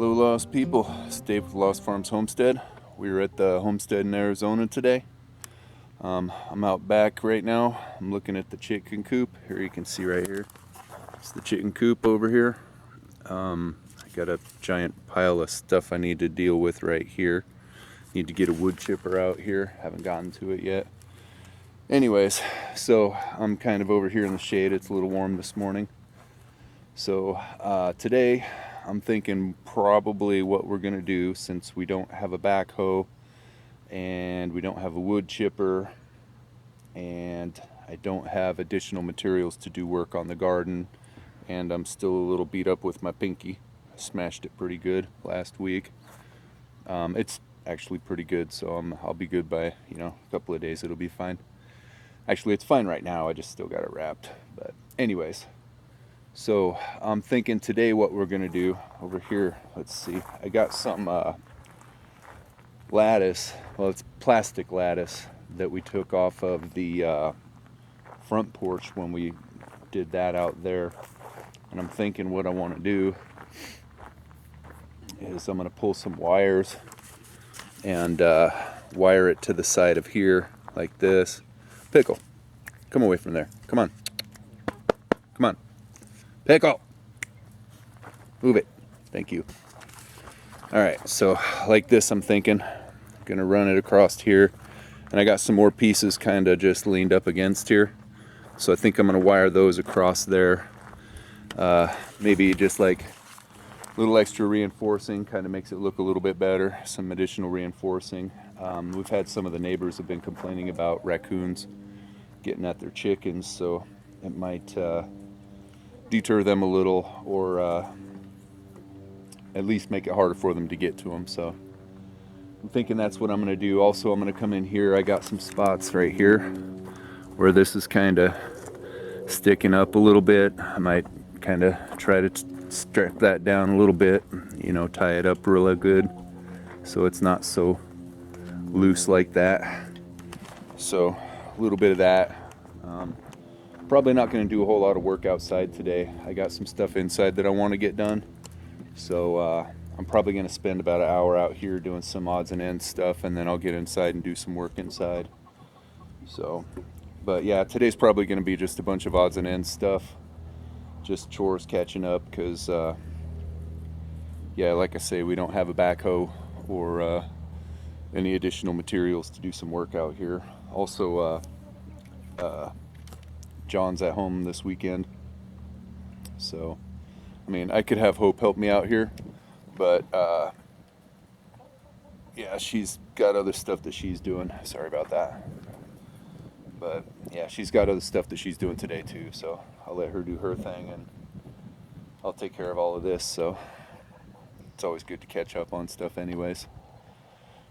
Hello, Lost people. It's Dave with Lost Farms Homestead. We were at the Homestead in Arizona today. I'm out back right now. I'm looking at the chicken coop. Here you can see right here. It's the chicken coop over here. I got a giant pile of stuff I need to deal with right here. Need to get a wood chipper out here. Haven't gotten to it yet. Anyways, so I'm kind of over here in the shade. It's a little warm this morning. So today I'm thinking probably what we're going to do, since we don't have a backhoe and we don't have a wood chipper and I don't have additional materials to do work on the garden, and I'm still a little beat up with my pinky. I smashed it pretty good last week. It's actually pretty good, so I'll be good by a couple of days. It'll be fine. Actually, it's fine right now. I just still got it wrapped. But anyways, so I'm thinking today what we're gonna do over here. Let's see. I got some lattice. Well, it's plastic lattice that we took off of the front porch when we did that out there. And I'm thinking what I want to do is I'm gonna pull some wires and wire it to the side of here like this. Pickle, come away from there. Come on. Come on. Pickle! Move it. Thank you. Alright, so like this I'm thinking. I'm gonna run it across here. And I got some more pieces kind of just leaned up against here. So I think I'm gonna wire those across there. Maybe just like a little extra reinforcing, kind of makes it look a little bit better. Some additional reinforcing. We've had some of the neighbors have been complaining about raccoons getting at their chickens, so it might deter them a little, or at least make it harder for them to get to them. So I'm thinking that's what I'm going to do. Also, I'm going to come in here. I got some spots right here where this is kind of sticking up a little bit. I might kind of try to strap that down a little bit, tie it up really good so it's not so loose like that. So a little bit of that. Probably not going to do a whole lot of work outside today. I got some stuff inside that I want to get done. So I'm probably going to spend about an hour out here doing some odds and ends stuff, and then I'll get inside and do some work inside. So, but yeah, today's probably going to be just a bunch of odds and ends stuff. Just chores catching up because, yeah, like I say, we don't have a backhoe or any additional materials to do some work out here. Also, John's at home this weekend, so I mean I could have Hope help me out here, but yeah, she's got other stuff that she's doing. Sorry about that, but yeah, she's got other stuff that she's doing today too, so I'll let her do her thing and I'll take care of all of this. So it's always good to catch up on stuff anyways.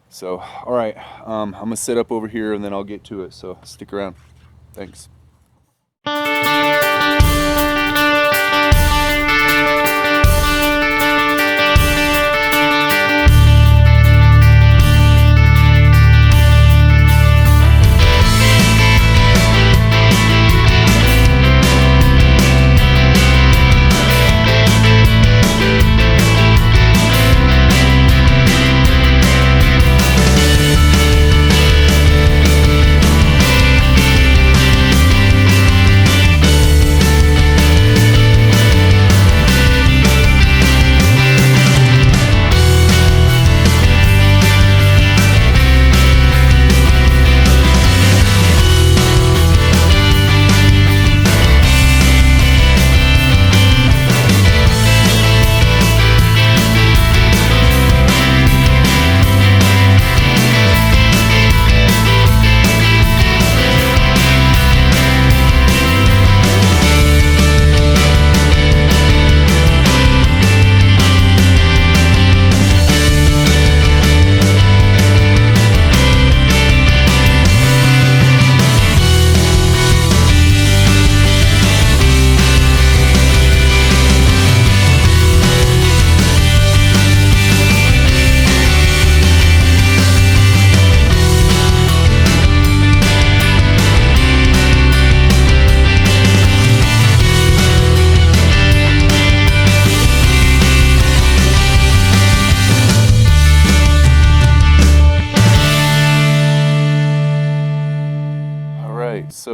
So all right, I'm gonna sit up over here and then I'll get to it, so stick around. Thanks.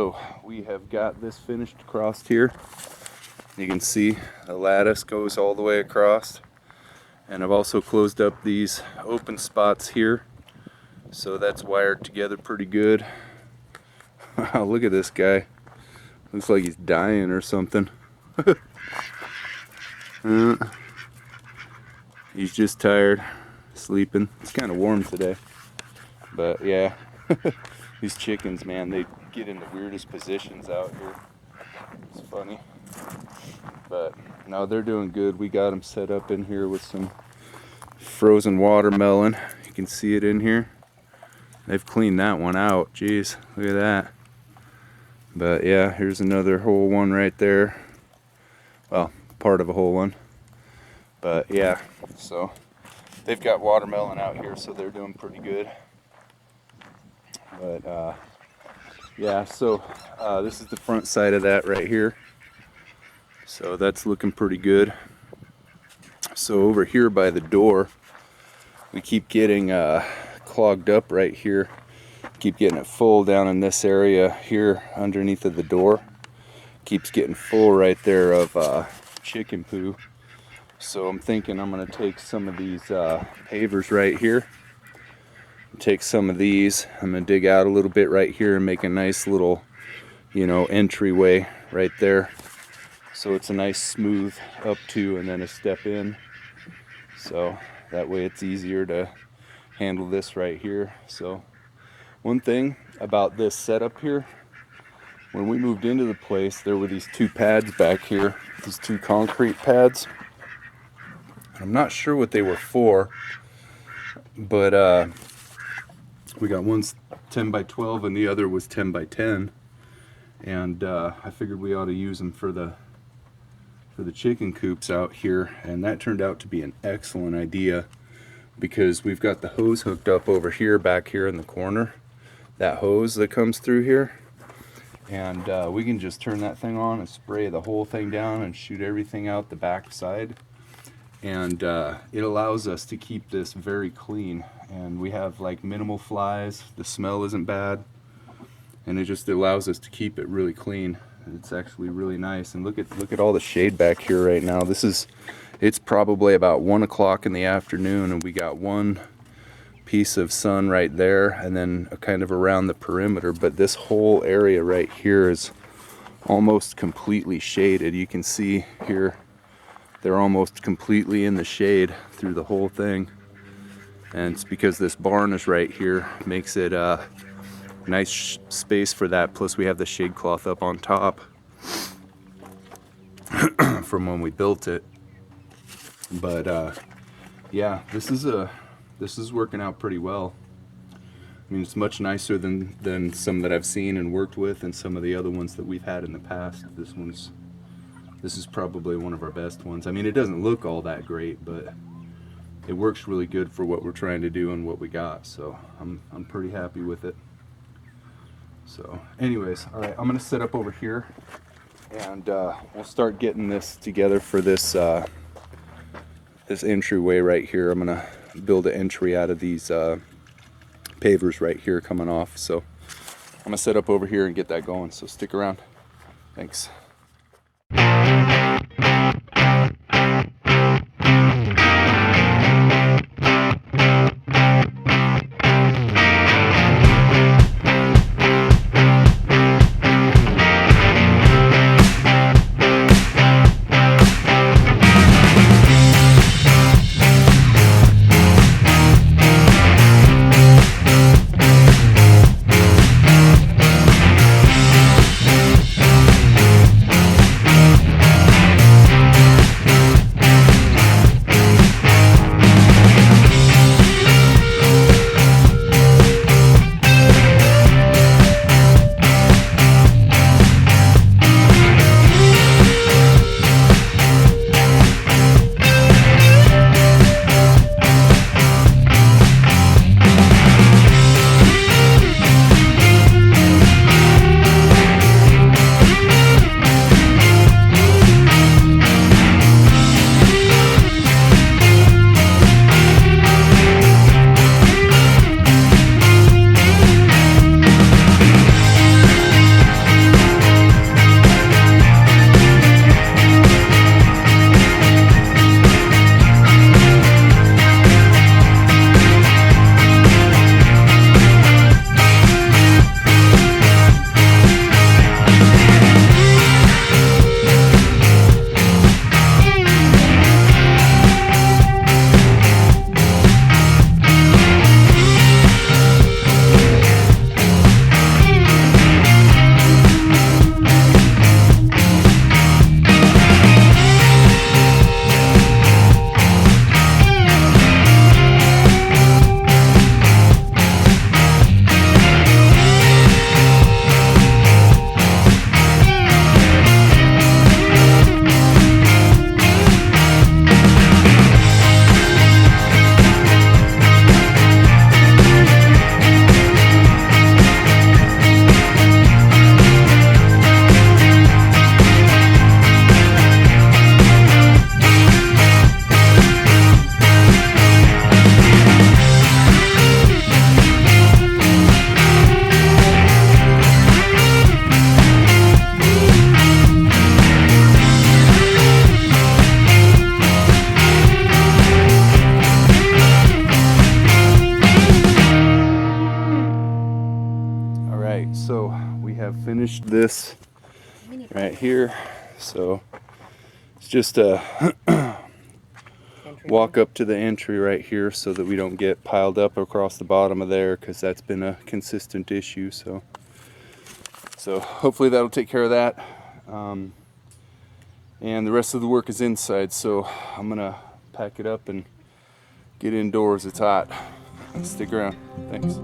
So we have got this finished across here. You can see the lattice goes all the way across. And I've also closed up these open spots here. So that's wired together pretty good. Wow, look at this guy. Looks like he's dying or something. He's just tired, sleeping. It's kind of warm today. But yeah, these chickens, man, they get in the weirdest positions out here. It's funny. But no, they're doing good. We got them set up in here with some frozen watermelon. You can see it in here. They've cleaned that one out. Jeez, look at that. But yeah, here's another whole one right there. Well, part of a whole one. But yeah, so they've got watermelon out here, so they're doing pretty good. But yeah, so this is the front side of that right here. So that's looking pretty good. So over here by the door, we keep getting clogged up right here. Keep getting it full down in this area here underneath of the door. Keeps getting full right there of chicken poo. So I'm thinking I'm gonna take some of these pavers right here. Take some of these. I'm gonna dig out a little bit right here and make a nice little, entryway right there. So it's a nice smooth up to and then a step in. So that way it's easier to handle this right here. So one thing about this setup here, when we moved into the place, there were these two pads back here, these two concrete pads. I'm not sure what they were for, but we got one's 10 by 12 and the other was 10 by 10. And I figured we ought to use them for the chicken coops out here, and that turned out to be an excellent idea because we've got the hose hooked up over here, back here in the corner, that hose that comes through here, and we can just turn that thing on and spray the whole thing down and shoot everything out the back side, and it allows us to keep this very clean, and we have like minimal flies, the smell isn't bad, and it just allows us to keep it really clean. It's actually really nice. And look at all the shade back here right now. It's probably about 1 o'clock in the afternoon, and we got one piece of sun right there and then kind of around the perimeter, but this whole area right here is almost completely shaded. You can see here they're almost completely in the shade through the whole thing, and it's because this barn is right here, makes it nice space for that. Plus we have the shade cloth up on top from when we built it. But yeah, this is working out pretty well. I mean, it's much nicer than some that I've seen and worked with and some of the other ones that we've had in the past. This is probably one of our best ones. I mean, it doesn't look all that great, but it works really good for what we're trying to do and what we got. So I'm pretty happy with it. So anyways, all right, I'm gonna set up over here and we'll start getting this together for this this entryway right here. I'm gonna build an entry out of these pavers right here coming off. So I'm gonna set up over here and get that going, so stick around. Thanks. finished this right here, so it's just a walk up to the entry right here so that we don't get piled up across the bottom of there, because that's been a consistent issue. So hopefully that'll take care of that. And the rest of the work is inside, so I'm gonna pack it up and get indoors. It's hot. Stick around. Thanks.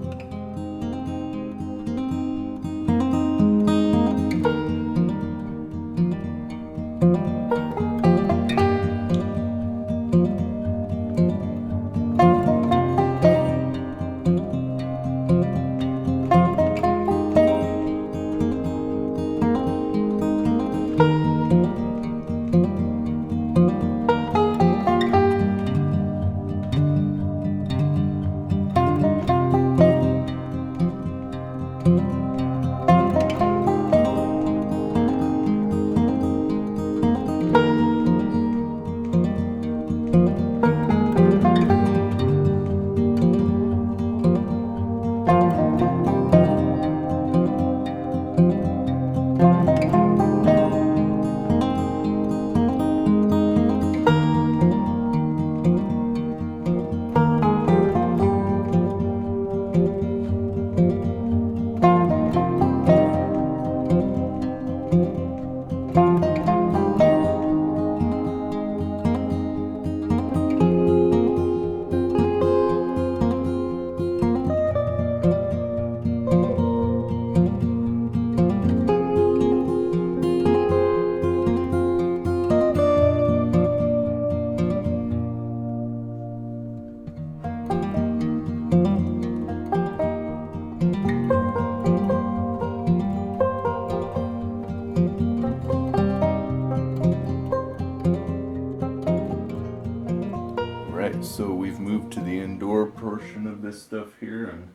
So we've moved to the indoor portion of this stuff here, and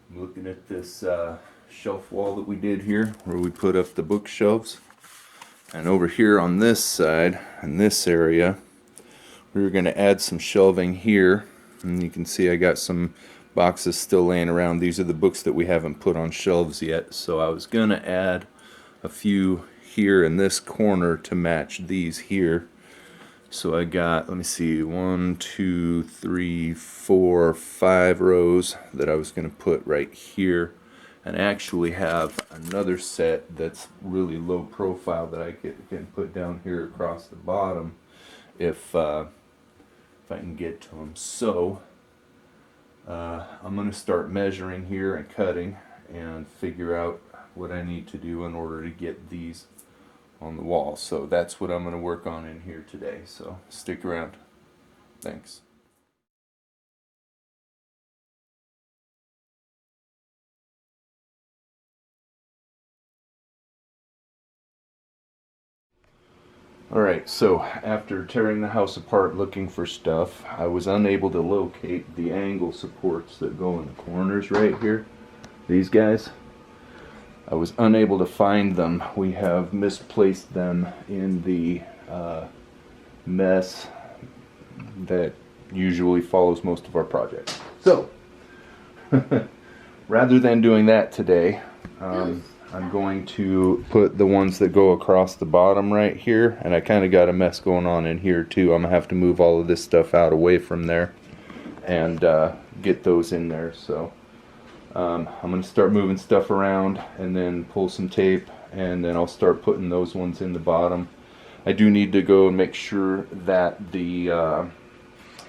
I'm looking at this shelf wall that we did here where we put up the bookshelves. And over here on this side, in this area, we were going to add some shelving here. And you can see I got some boxes still laying around. These are the books that we haven't put on shelves yet. So I was going to add a few here in this corner to match these here. So I got, let me see, 1, 2, 3, 4, 5 rows that I was going to put right here, and I actually have another set that's really low profile that I can put down here across the bottom if I can get to them. So I'm going to start measuring here and cutting and figure out what I need to do in order to get these on the wall. So that's what I'm going to work on in here today. So stick around. Thanks. Alright, so after tearing the house apart looking for stuff, I was unable to locate the angle supports that go in the corners right here. These guys. I was unable to find them. We have misplaced them in the mess that usually follows most of our projects. So, rather than doing that today, I'm going to put the ones that go across the bottom right here, and I kind of got a mess going on in here too. I'm going to have to move all of this stuff out away from there and get those in there. So I'm going to start moving stuff around and then pull some tape, and then I'll start putting those ones in the bottom. I do need to go and make sure that that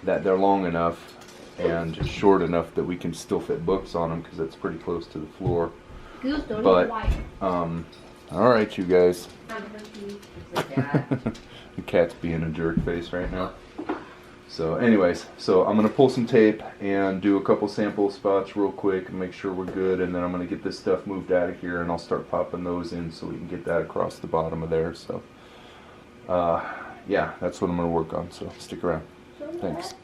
they're long enough and short enough that we can still fit books on them, because that's pretty close to the floor. But alright, you guys. The cat's being a jerk face right now. So anyways, so I'm going to pull some tape and do a couple sample spots real quick and make sure we're good, and then I'm going to get this stuff moved out of here and I'll start popping those in so we can get that across the bottom of there. So yeah, that's what I'm going to work on, so stick around. Thanks.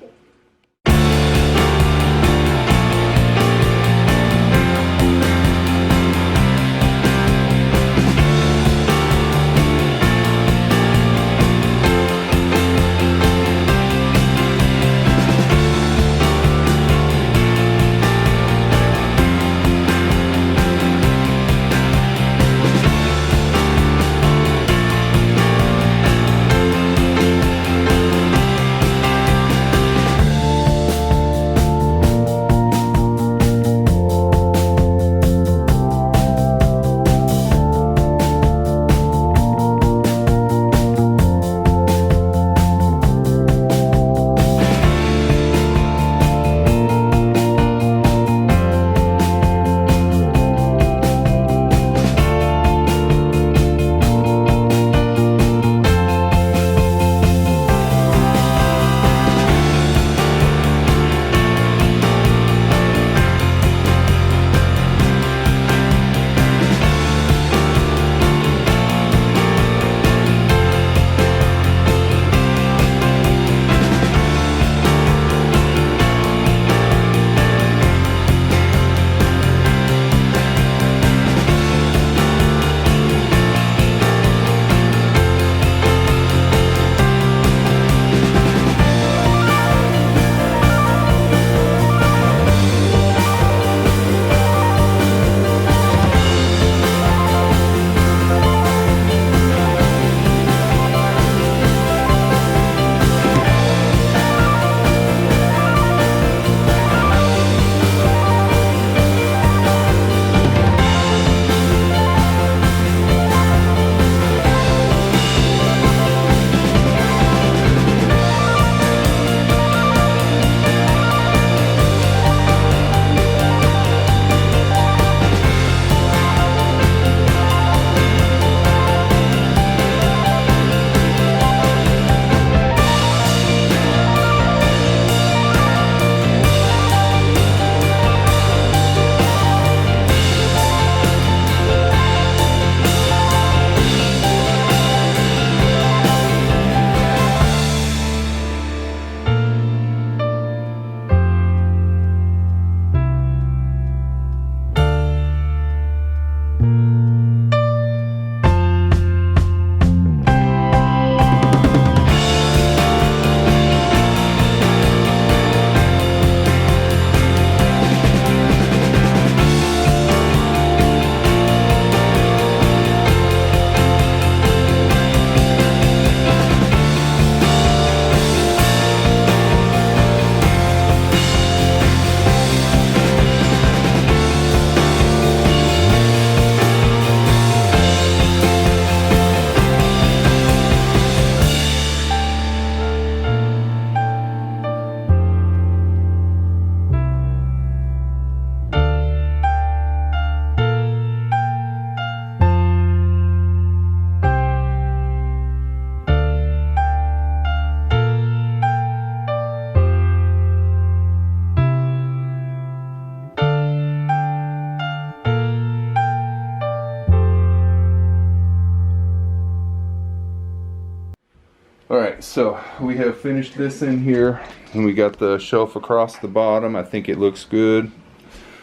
right, so we have finished this in here, and we got the shelf across the bottom. I think it looks good.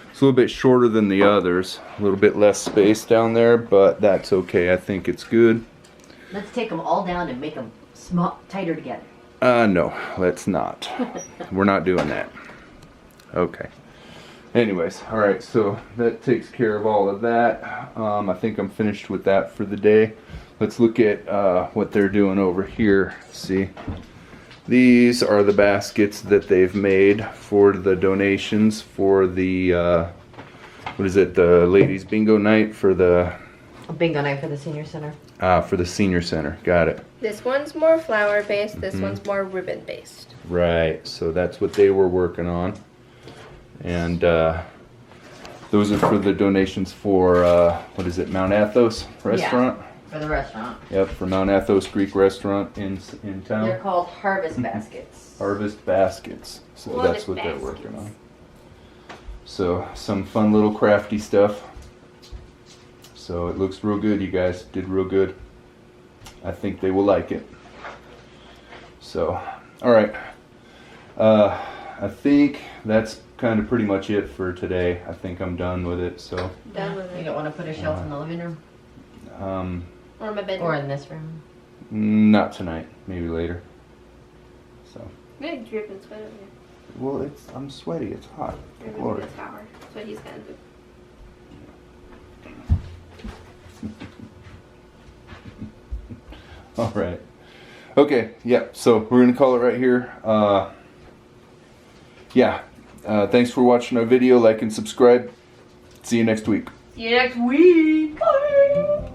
It's a little bit shorter than the others, a little bit less space down there, but that's okay. I think it's good. Let's take them all down and make them tighter together. No, let's not. We're not doing that. Okay. Anyways, all right, so that takes care of all of that. I think I'm finished with that for the day. Let's look at what they're doing over here. See, these are the baskets that they've made for the donations for the, what is it, the ladies bingo night for the... Bingo night for the senior center. For the senior center, got it. This one's more flower based, this one's more ribbon based. Right, so that's what they were working on. And those are for the donations for, what is it, Mount Athos restaurant? Yeah, for the restaurant. Yep, for Mount Athos Greek restaurant in town. They're called harvest baskets. Harvest baskets. So Love that's it, what they're baskets. working on. So some fun little crafty stuff. So it looks real good, you guys. Did real good. I think they will like it. So, all right. I think that's kind of pretty much it for today. I think I'm done with it. So, Done with You it. don't want to put a shelf in the living room? Or my bedroom. Or in this room? not tonight. Maybe later. So, I'm gonna drip and sweat over here. well, I'm sweaty. It's hot. You're Lord. gonna do a tower. That's what he's gonna do. All right. Okay. Yeah. So we're gonna call it right here. Yeah. Thanks for watching our video. Like and subscribe. See you next week. See you next week! Bye!